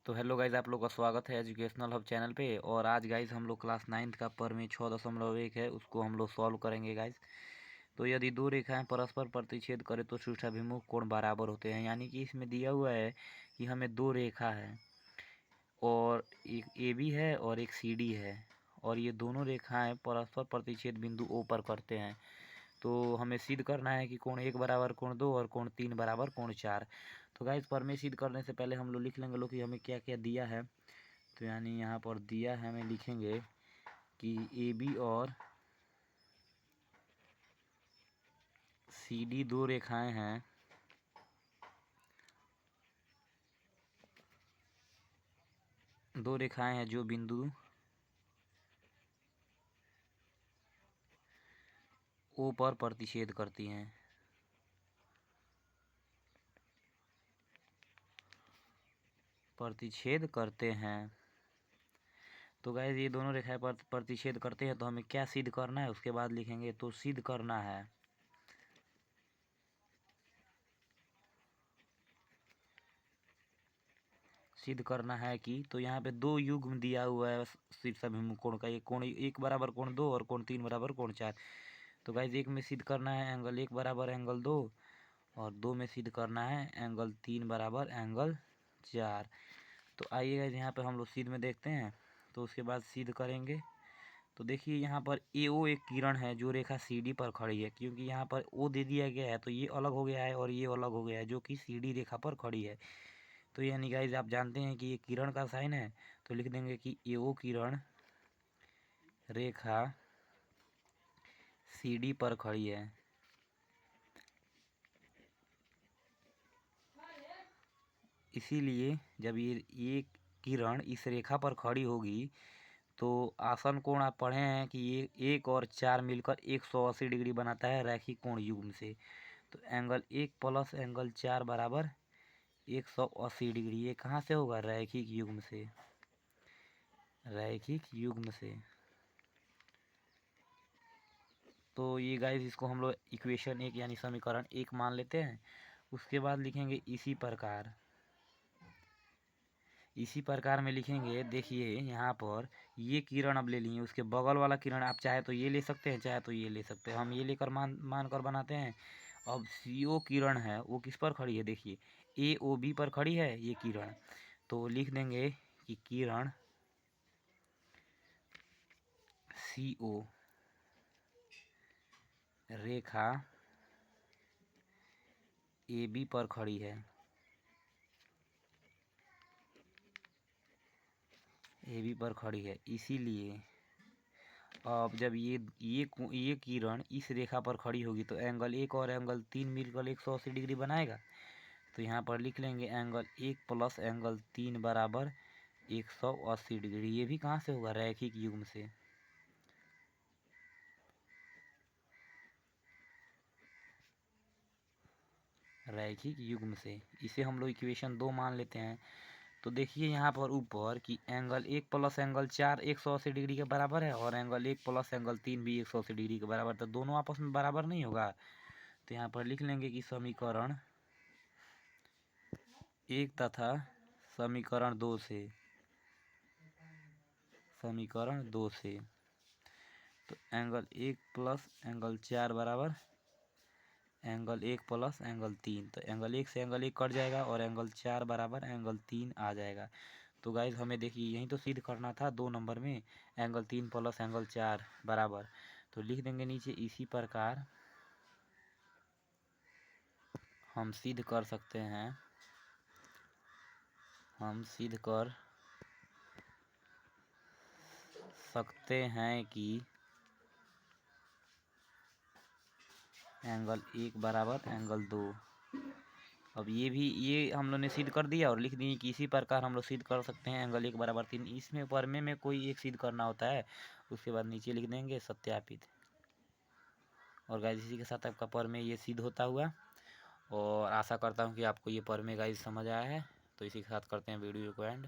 तो hello guys, आप लोग का स्वागत है एजुकेशनल हब चैनल पे। और आज गाइज हम लोग क्लास 9th का परमेय 6.1 है, उसको हम लोग सॉल्व करेंगे गाइज। तो यदि दो रेखाएं परस्पर प्रतिच्छेद करें तो षष्ठाभिमुख कोण बराबर होते हैं। यानी कि इसमें दिया हुआ है कि हमें दो रेखा है और एक ए बी है और एक सी डी है, और ये दोनों रेखाएं परस्पर प्रतिच्छेद बिंदु ओ पर करते हैं। तो हमें सिद्ध करना है कि कोण 1 बराबर कोण 2 और कोण 3 बराबर कोण 4। तो गाइस परमेय सिद्ध करने से पहले हम लोग लिख लेंगे कि हमें क्या क्या दिया है। तो यानी यहाँ पर दिया है, हमें लिखेंगे कि ए बी और सी डी दो रेखाएं हैं जो बिंदु ओ पर प्रतिच्छेद करती हैं। तो गाइस ये दोनों रेखाएं पर प्रतिच्छेद करते हैं, तो हमें क्या सिद्ध करना है उसके बाद लिखेंगे। तो सिद्ध करना है कि तो यहाँ पे दो युग्म दिया हुआ है शीर्षाभिमुख कोण का। एक कोण 1 बराबर कोण 2 और कोण 3 बराबर कोण 4। तो गाइस एक में सिद्ध करना है एंगल 1 बराबर एंगल 2, और 2 में सिद्ध करना है एंगल 3 बराबर एंगल 4। तो आइए गाइस यहाँ पे हम लोग सिद्ध में देखते हैं। तो उसके बाद सिद्ध करेंगे। तो देखिए यहाँ पर ए ओ एक किरण है जो रेखा सी डी पर खड़ी है, क्योंकि यहाँ पर ओ दे दिया गया है तो ये अलग हो गया है और ये अलग हो गया है जो कि सी डी रेखा पर खड़ी है। तो यानी गाइस आप जानते हैं कि ये किरण का साइन है, तो लिख देंगे कि ए ओ किरण रेखा सी डी पर खड़ी है। इसीलिए जब ये किरण इस रेखा पर खड़ी होगी तो आसन कोण आप पढ़े हैं कि ये 1 और 4 मिलकर 180 डिग्री बनाता है रैखिक कोण युग्म से। तो एंगल 1 प्लस एंगल 4 बराबर 180 डिग्री। ये कहाँ से होगा? रैखिक युग्म से। तो ये गाइस इसको हम लोग इक्वेशन 1 यानी समीकरण 1 मान लेते हैं। उसके बाद लिखेंगे इसी प्रकार में लिखेंगे। देखिए यहाँ पर ये किरण अब ले लिए, उसके बगल वाला किरण आप चाहे तो ये ले सकते हैं, चाहे तो ये ले सकते हैं। हम ये लेकर मान कर बनाते हैं। अब सी ओ किरण है वो किस पर खड़ी है? देखिए ए ओ बी पर खड़ी है ये किरण। तो लिख देंगे कि किरण सी ओ रेखा ए बी पर खड़ी है। इसीलिए अब जब ये किरण इस रेखा पर खड़ी होगी तो एंगल 1 और एंगल 3 मिलकर 180 डिग्री बनाएगा। तो यहाँ पर लिख लेंगे एंगल 1 प्लस एंगल 3 बराबर 180 डिग्री। ये भी कहाँ से होगा? रैखिक युग्म से। इसे हम लोग इक्वेशन 2 मान लेते हैं। तो देखिए यहाँ पर ऊपर कि एंगल 1 प्लस एंगल 4 180 डिग्री के बराबर है, और एंगल 1 प्लस एंगल 3 भी 180 डिग्री के बराबर। तो दोनों आपस में बराबर नहीं होगा। तो यहाँ पर लिख लेंगे कि समीकरण 1 तथा समीकरण 2 से तो एंगल 1 प्लस एंगल 4 बराबर एंगल 1 प्लस एंगल 3। तो एंगल 1 से एंगल 1 कट जाएगा और एंगल 4 बराबर एंगल 3 आ जाएगा। तो गाइज हमें देखिए यहीं तो सिद्ध करना था 2 नंबर में, एंगल 3 प्लस एंगल 4 बराबर। तो लिख देंगे नीचे इसी प्रकार हम सिद्ध कर सकते हैं कि एंगल 1 बराबर एंगल 2। अब ये हम लोग ने सिद्ध कर दिया और लिख दिए कि इसी प्रकार हम लोग सिद्ध कर सकते हैं एंगल 1 बराबर 3। इसमें परमे में कोई एक सिद्ध करना होता है, उसके बाद नीचे लिख देंगे सत्यापित। और गाइस इसी के साथ आपका परमे ये सिद्ध होता हुआ, और आशा करता हूँ कि आपको ये परमे गाइस समझ आया है। तो इसी के साथ करते हैं वीडियो को एंड।